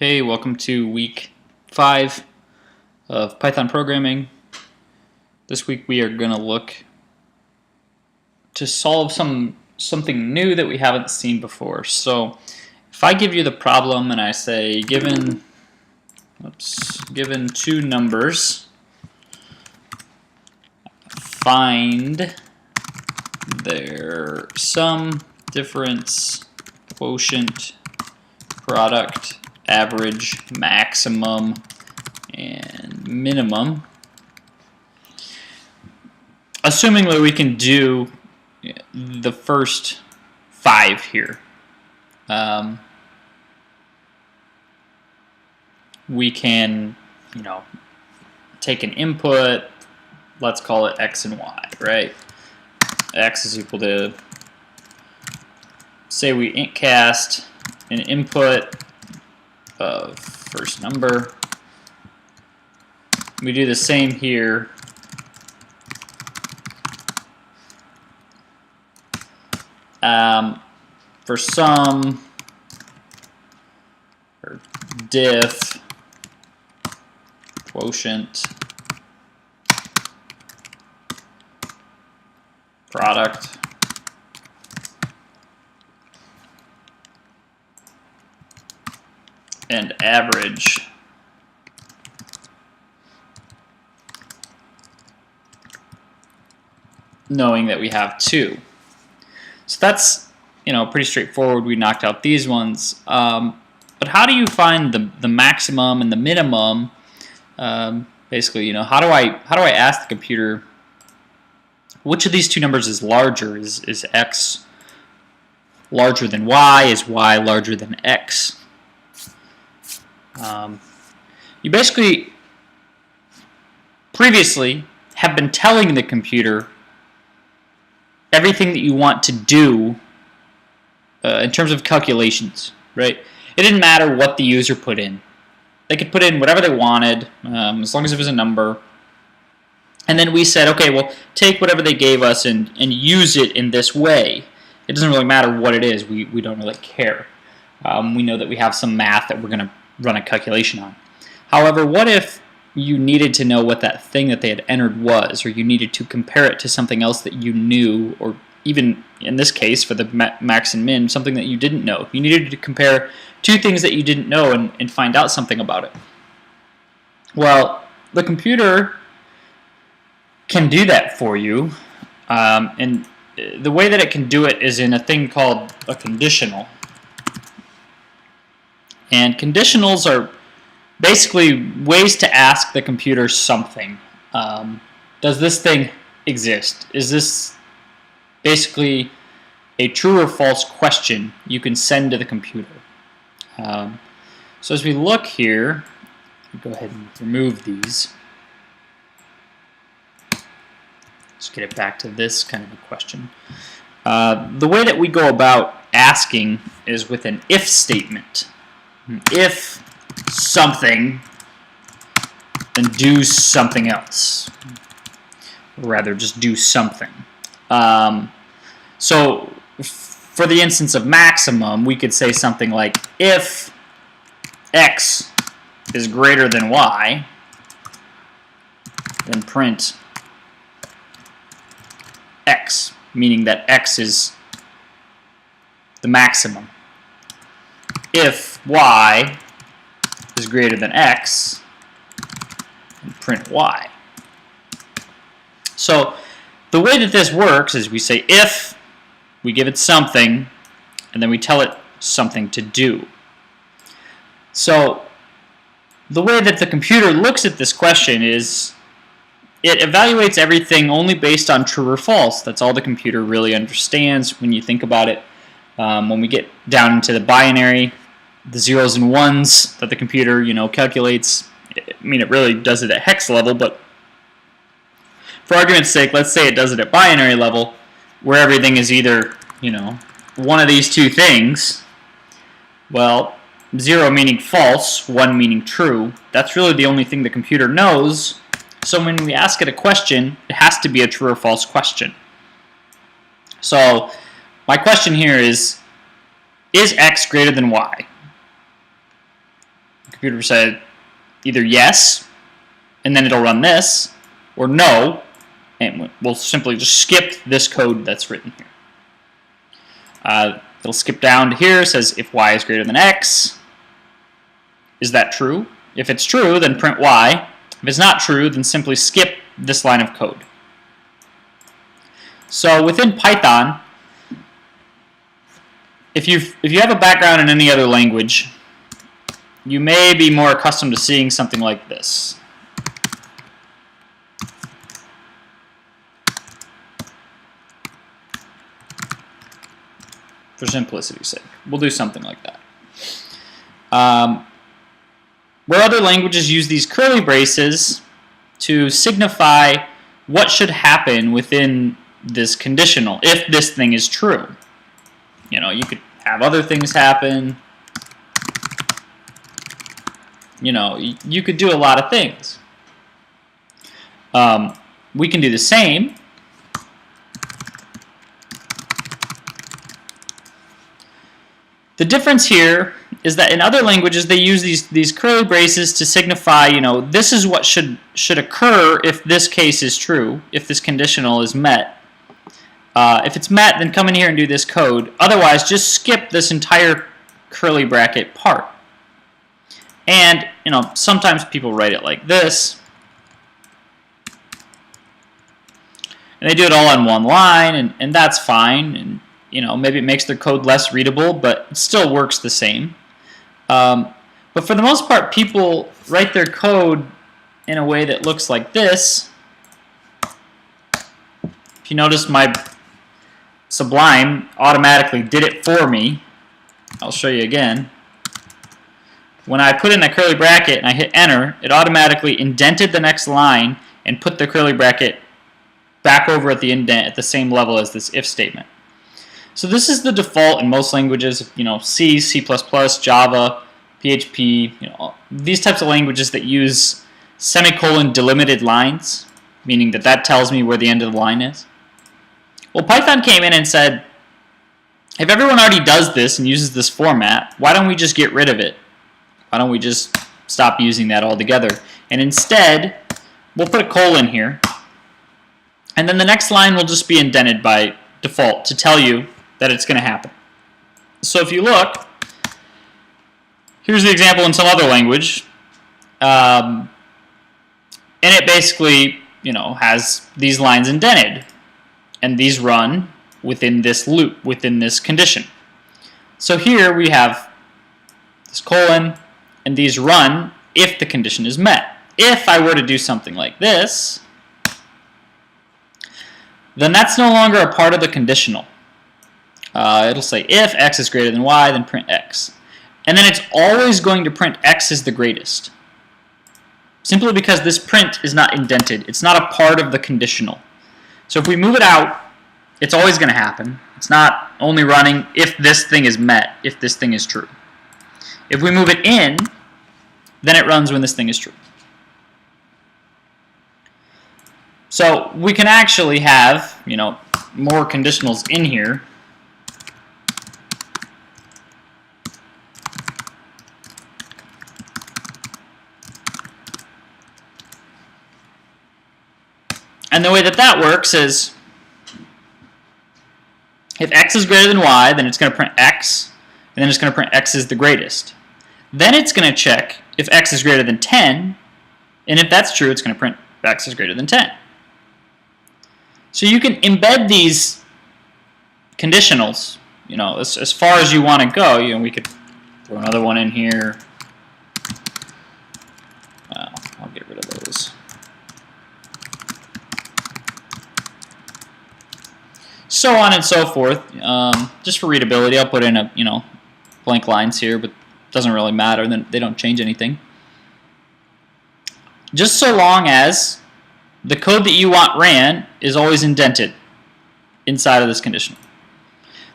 Hey, welcome to week 5 of Python programming. This week we are going to look to solve something new that we haven't seen before. So if I give you the problem and I say given two numbers, find their sum, difference, quotient, product, average, maximum, and minimum. Assuming that we can do the first 5 here, we can, take an input. Let's call it x and y, right? X is equal to, say we int cast an input of first number. We do the same here. For sum or diff, quotient, product, and average. Knowing that we have 2. So that's, pretty straightforward. We knocked out these ones. But how do you find the maximum and the minimum? Basically, how do I ask the computer which of these two numbers is larger? Is x larger than y? Is y larger than x? You basically previously have been telling the computer everything that you want to do in terms of calculations, right? It didn't matter what the user put in. They could put in whatever they wanted, as long as it was a number. And then we said, okay, well, take whatever they gave us and use it in this way. It doesn't really matter what it is. We don't really care. We know that we have some math that we're going to run a calculation on. However, what if you needed to know what that thing that they had entered was, or you needed to compare it to something else that you knew, or even in this case for the max and min, something that you didn't know. You needed to compare two things that you didn't know and find out something about it. Well, the computer can do that for you, and the way that it can do it is in a thing called a conditional. And conditionals are basically ways to ask the computer something. Does this thing exist? Is this basically a true or false question you can send to the computer? So as we look here, go ahead and remove these. Let's get it back to this kind of a question. The way that we go about asking is with an if statement. If something, then do something else. Or rather, just do something. So for the instance of maximum, we could say something like, if x is greater than y, then print x, meaning that x is the maximum. If y is greater than x, then print y. So the way that this works is we say if, we give it something, and then we tell it something to do. So the way that the computer looks at this question is it evaluates everything only based on true or false. That's all the computer really understands when you think about it. When we get down into the binary, the zeros and ones that the computer, calculates, I mean, it really does it at hex level, but for argument's sake, let's say it does it at binary level, where everything is either, one of these two things. Well, 0 meaning false, 1 meaning true. That's really the only thing the computer knows. So when we ask it a question, it has to be a true or false question. So my question here is x greater than y? The computer said either yes, and then it'll run this, or no, and we'll simply just skip this code that's written here. It'll skip down to here, says if y is greater than x. Is that true? If it's true, then print y. If it's not true, then simply skip this line of code. So within Python, if you have a background in any other language, you may be more accustomed to seeing something like this. For simplicity's sake, we'll do something like that. Where other languages use these curly braces to signify what should happen within this conditional, if this thing is true. You know, you could have other things happen. You know, you could do a lot of things. We can do the same. The difference here is that in other languages they use these curly braces to signify, you know, this is what should occur if this case is true, if this conditional is met. If it's met, then come in here and do this code. Otherwise, just skip this entire curly bracket part. And, you know, sometimes people write it like this. And they do it all on one line, and that's fine. And, you know, maybe it makes their code less readable, but it still works the same. But for the most part, people write their code in a way that looks like this. If you notice, my Sublime automatically did it for me. I'll show you again. When I put in a curly bracket and I hit enter, it automatically indented the next line and put the curly bracket back over at the indent at the same level as this if statement. So this is the default in most languages, you know, C, C++, Java, PHP, you know, these types of languages that use semicolon delimited lines, meaning that tells me where the end of the line is. Well, Python came in and said, if everyone already does this and uses this format, why don't we just get rid of it? Why don't we just stop using that altogether? And instead, we'll put a colon here, and then the next line will just be indented by default to tell you that it's going to happen. So if you look, here's the example in some other language, and it basically, you know, has these lines indented, and these run within this loop, within this condition. So here we have this colon, and these run if the condition is met. If I were to do something like this, then that's no longer a part of the conditional. It'll say if x is greater than y, then print x. And then it's always going to print x is the greatest. Simply because this print is not indented. It's not a part of the conditional. So if we move it out, it's always going to happen. It's not only running if this thing is met, if this thing is true. If we move it in, then it runs when this thing is true. So we can actually have, you know, more conditionals in here. And the way that works is if x is greater than y, then it's going to print x, and then it's going to print x is the greatest. Then it's going to check if x is greater than 10, and if that's true, it's going to print x is greater than 10. So you can embed these conditionals, you know, as far as you want to go. You know, we could throw another one in here. I'll get rid of those. So on and so forth. Just for readability, I'll put in a, you know, blank lines here, but it doesn't really matter. Then they don't change anything. Just so long as the code that you want ran is always indented inside of this conditional.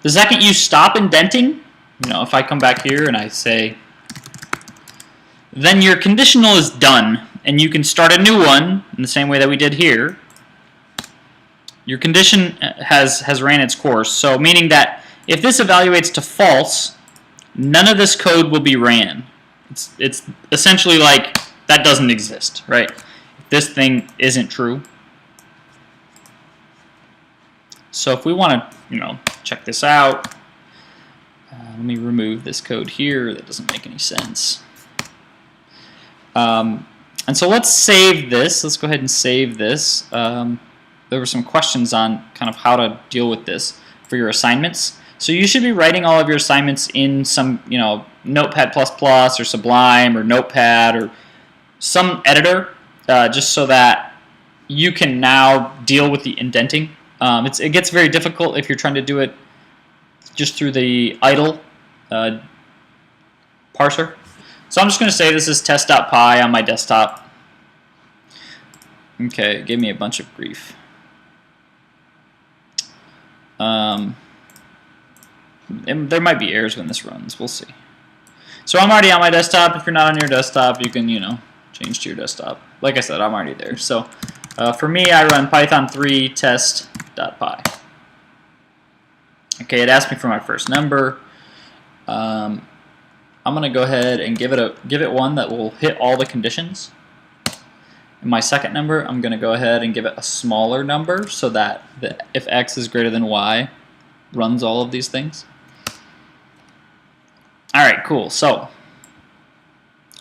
The second you stop indenting, you know, if I come back here and I say, then your conditional is done, and you can start a new one in the same way that we did here. Your condition has ran its course, so meaning that if this evaluates to false, none of this code will be ran. It's essentially like that doesn't exist, right? If this thing isn't true. So if we want to, check this out, let me remove this code here. That doesn't make any sense. And so let's save this. Let's go ahead and save this. There were some questions on kind of how to deal with this for your assignments. So you should be writing all of your assignments in some, Notepad++ or Sublime or Notepad or some editor, just so that you can now deal with the indenting. It gets very difficult if you're trying to do it just through the idle parser. So I'm just going to say this is test.py on my desktop. Okay, it gave me a bunch of grief. There might be errors when this runs. We'll see. So I'm already on my desktop. If you're not on your desktop, you can, change to your desktop. Like I said, I'm already there. So for me, I run Python 3 test.py. Okay, it asked me for my first number. I'm going to go ahead and give it one that will hit all the conditions. And my second number, I'm going to go ahead and give it a smaller number so that if x is greater than y, runs all of these things. All right, cool. So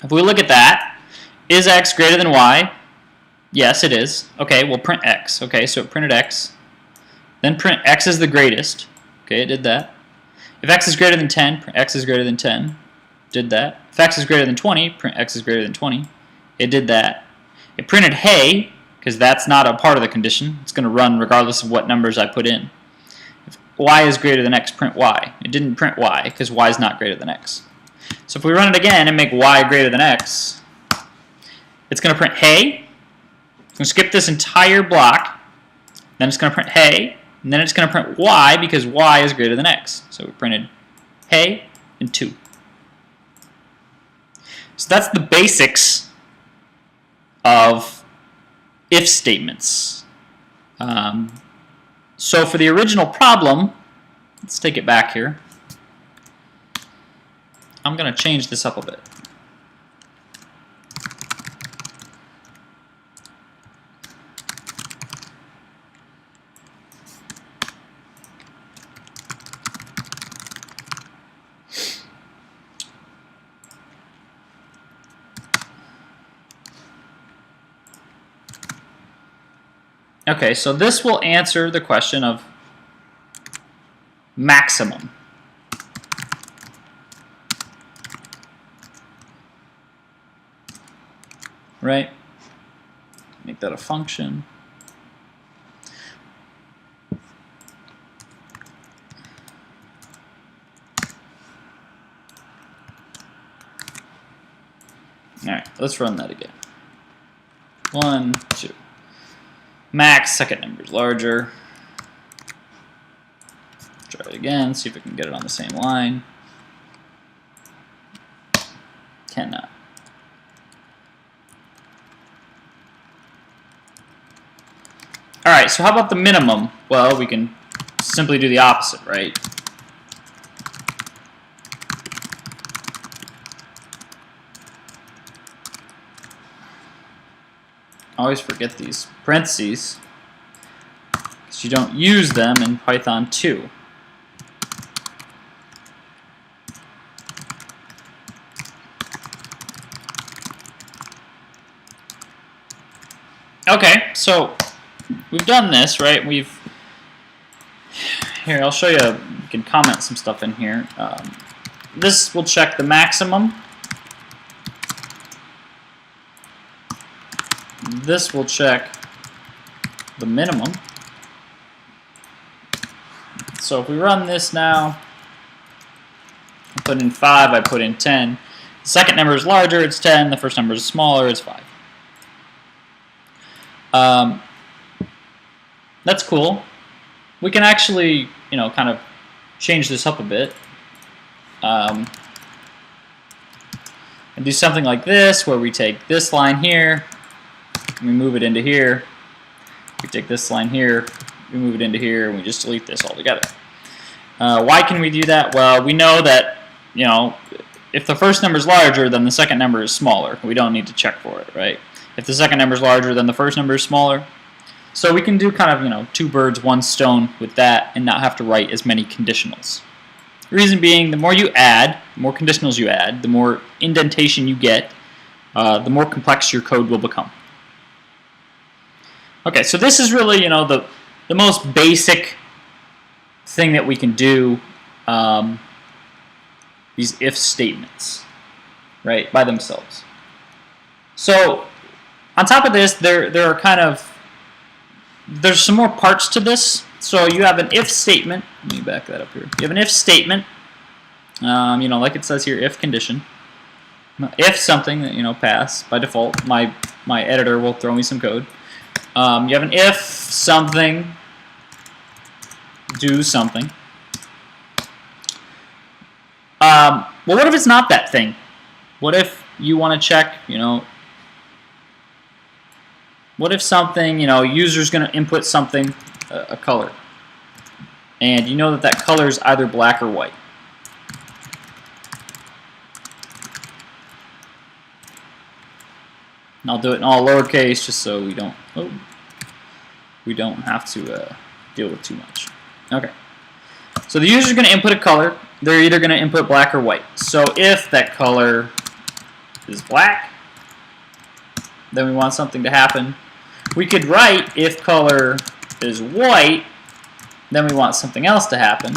if we look at that, is x greater than y? Yes, it is. Okay, we'll print x. Okay, so it printed x. Then print x is the greatest. Okay, it did that. If x is greater than 10, print x is greater than 10. Did that. If x is greater than 20, print x is greater than 20. It did that. It printed hey, because that's not a part of the condition. It's going to run regardless of what numbers I put in. If y is greater than x, print y. It didn't print y, because y is not greater than x. So if we run it again and make y greater than x, it's going to print hey. It's going to skip this entire block. Then it's going to print hey. And then it's going to print y, because y is greater than x. So we printed hey and 2. So that's the basics of if statements. So for the original problem, let's take it back here. I'm going to change this up a bit. Okay, so this will answer the question of maximum. Right? Make that a function. All right, let's run that again. 1, 2. Max, second number is larger. Try it again, see if we can get it on the same line. Cannot. Alright, so how about the minimum? Well, we can simply do the opposite, right? I always forget these parentheses because you don't use them in Python 2. Okay, so we've done this, right? Here, I'll show you. You can comment some stuff in here. This will check the maximum. This will check the minimum. So if we run this now, I put in 5, I put in 10. The second number is larger, it's 10. The first number is smaller, it's 5. That's cool. We can actually, kind of change this up a bit. And do something like this, where we take this line here, we move it into here. We take this line here, we move it into here, and we just delete this altogether. Why can we do that? Well, we know that, if the first number is larger, then the second number is smaller. We don't need to check for it, right? If the second number is larger, then the first number is smaller. So we can do kind of, you know, two birds, one stone with that and not have to write as many conditionals. The reason being, the more you add, the more conditionals you add, the more indentation you get, the more complex your code will become. Okay, so this is really, you know, the most basic thing that we can do, these if statements, right, by themselves. So on top of this, there are kind of, there's some more parts to this. So you have an if statement. Let me back that up here. You have an if statement, you know, like it says here, if condition. If something, you know, pass by default. My editor will throw me some code. You have an if something, do something. Well, what if it's not that thing? What if you want to check, you know, what if something, you know, user's going to input something, a color, and you know that that color is either black or white. And I'll do it in all lowercase just so we don't have to deal with too much. Okay. So the user's going to input a color. They're either going to input black or white. So if that color is black, then we want something to happen. We could write if color is white, then we want something else to happen.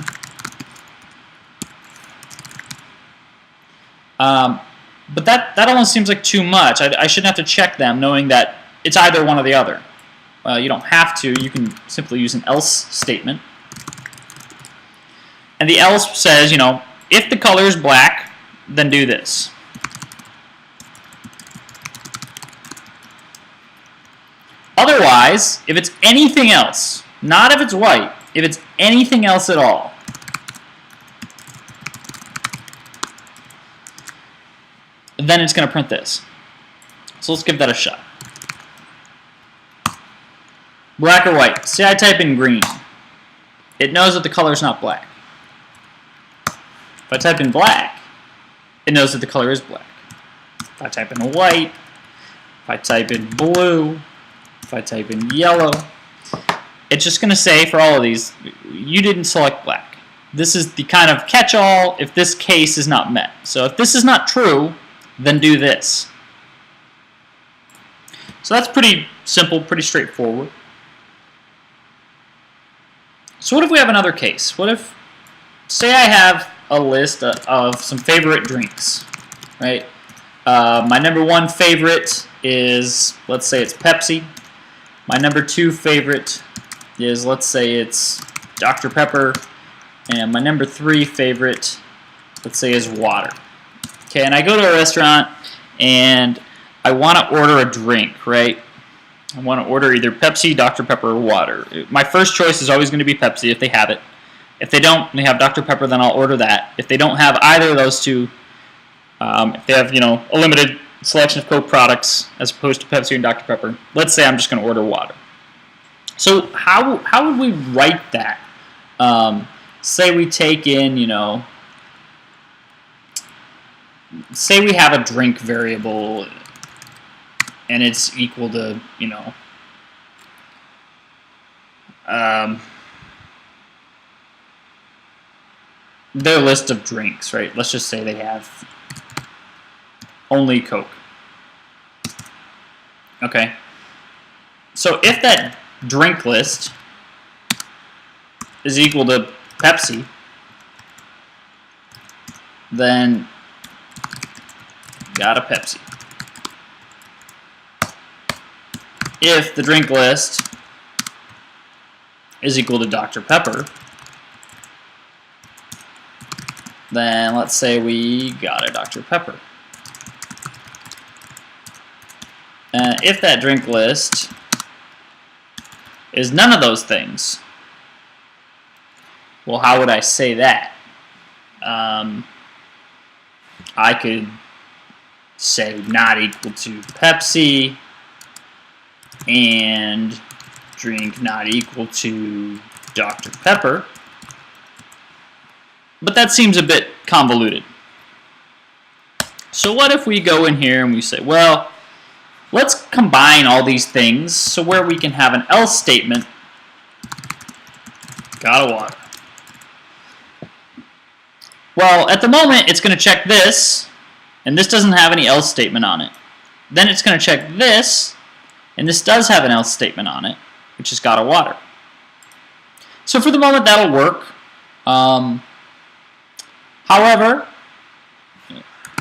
But that almost seems like too much. I shouldn't have to check them knowing that it's either one or the other. You don't have to. You can simply use an else statement. And the else says, you know, if the color is black, then do this. Otherwise, if it's anything else, not if it's white, if it's anything else at all, then it's going to print this. So let's give that a shot. Black or white. Say I type in green. It knows that the color is not black. If I type in black, it knows that the color is black. If I type in white, if I type in blue, if I type in yellow, it's just going to say for all of these, you didn't select black. This is the kind of catch-all if this case is not met. So if this is not true, then do this. So that's pretty simple, pretty straightforward. So what if we have another case? What if, say I have a list of some favorite drinks, right? My number one favorite is, let's say it's Pepsi. My number two favorite is, let's say it's Dr. Pepper. And my number three favorite, let's say, is water. Okay, and I go to a restaurant and I want to order a drink, right? I want to order either Pepsi, Dr. Pepper, or water. My first choice is always going to be Pepsi if they have it. If they don't, and they have Dr. Pepper, then I'll order that. If they don't have either of those two, if they have, you know, a limited selection of Coke products as opposed to Pepsi and Dr. Pepper, let's say I'm just going to order water. So how would we write that? Say we take in, you know, say we have a drink variable and it's equal to, you know, their list of drinks, right? Let's just say they have only Coke. Okay. So if that drink list is equal to Pepsi, then got a Pepsi. If the drink list is equal to Dr. Pepper, then let's say we got a Dr. Pepper. If that drink list is none of those things, well, how would I say that? I could say not equal to Pepsi and drink not equal to Dr. Pepper. But that seems a bit convoluted. So what if we go in here and we say, well, let's combine all these things so where we can have an else statement, gotta water. Well, at the moment, it's going to check this, and this doesn't have any else statement on it. Then it's going to check this, and this does have an else statement on it, which is gotta water. So for the moment, that'll work. However,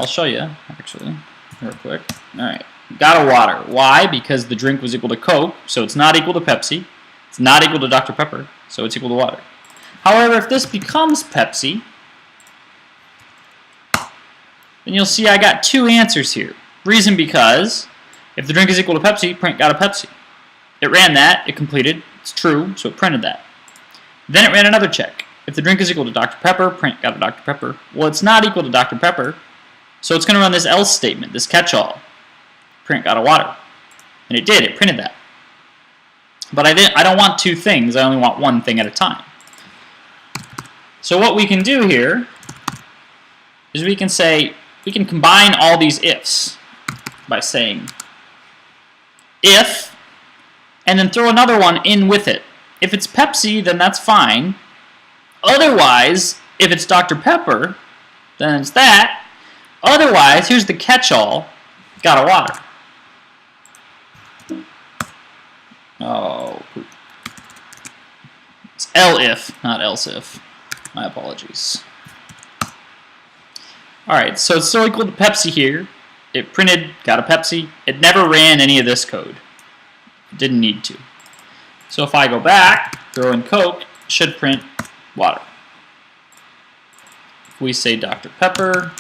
I'll show you, actually, real quick. All right, gotta water. Why? Because the drink was equal to Coke, so it's not equal to Pepsi. It's not equal to Dr. Pepper, so it's equal to water. However, if this becomes Pepsi, then you'll see I got two answers here. Reason because if the drink is equal to Pepsi, print got a Pepsi. It ran that, it completed, it's true, so it printed that. Then it ran another check. If the drink is equal to Dr. Pepper, print got a Dr. Pepper. Well, it's not equal to Dr. Pepper, so it's going to run this else statement, this catch-all. Print got a water. And it did, it printed that. But I don't want two things, I only want one thing at a time. So what we can do here is we can say, we can combine all these ifs by saying if, and then throw another one in with it. If it's Pepsi, then that's fine. Otherwise, if it's Dr. Pepper, then it's that. Otherwise, here's the catch-all, gotta water. Oh, poop. It's elif, not else if. My apologies. Alright, so it's still equal to Pepsi here. It printed, got a Pepsi. It never ran any of this code. It didn't need to. So if I go back, throw in Coke, it should print water. If we say Dr. Pepper,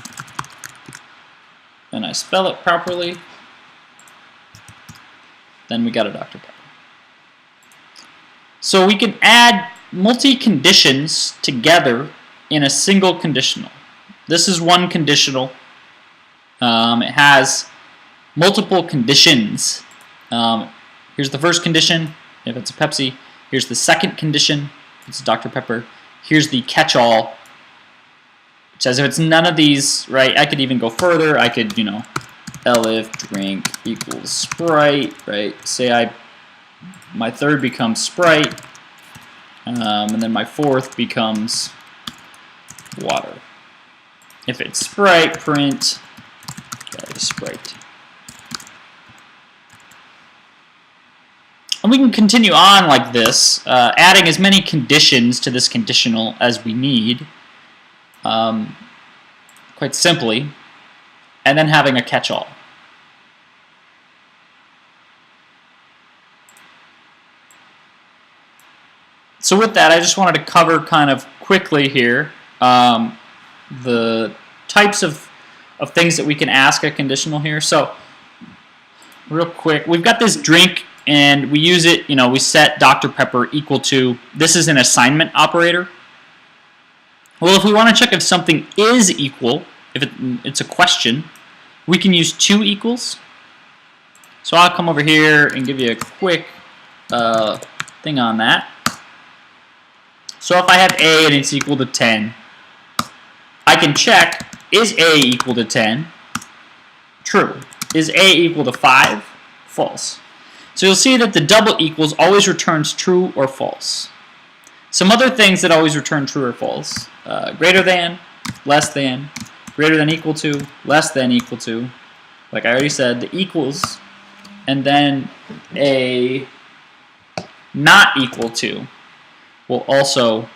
and I spell it properly, then we got a Dr. Pepper. So we can add multi-conditions together in a single conditional. This is one conditional. It has multiple conditions. Here's the first condition, if it's a Pepsi. Here's the second condition, if it's a Dr. Pepper. Here's the catch-all, which says if it's none of these, right, I could even go further. I could, you know, elif drink equals Sprite, right? Say my third becomes Sprite, and then my fourth becomes water. If it's Sprite, print Sprite. And we can continue on like this, adding as many conditions to this conditional as we need, quite simply, and then having a catch-all. So with that, I just wanted to cover kind of quickly here the types of things that we can ask a conditional here. So real quick, we've got this drink and we use it, you know, we set Dr. Pepper equal to, this is an assignment operator. Well, if we want to check if something is equal, if it's a question, we can use two equals. So I'll come over here and give you a quick thing on that. So if I have A and it's equal to 10, I can check, is A equal to 10? True. Is A equal to 5? False. So you'll see that the double equals always returns true or false. Some other things that always return true or false. Greater than, less than, greater than equal to, less than equal to. Like I already said, the equals, and then a not equal to will also,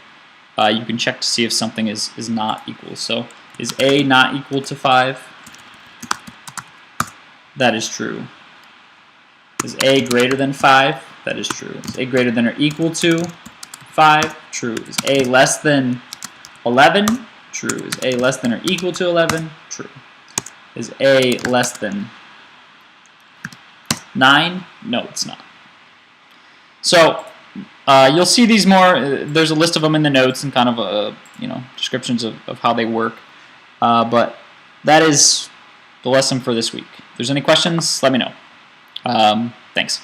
you can check to see if something is not equal. So is A not equal to 5? That is true. Is A greater than 5? That is true. Is A greater than or equal to 5? True. Is A less than 11? True. Is A less than or equal to 11? True. Is A less than 9? No, it's not. So you'll see these more. There's a list of them in the notes and kind of descriptions of how they work. But that is the lesson for this week. If there's any questions, let me know. Thanks.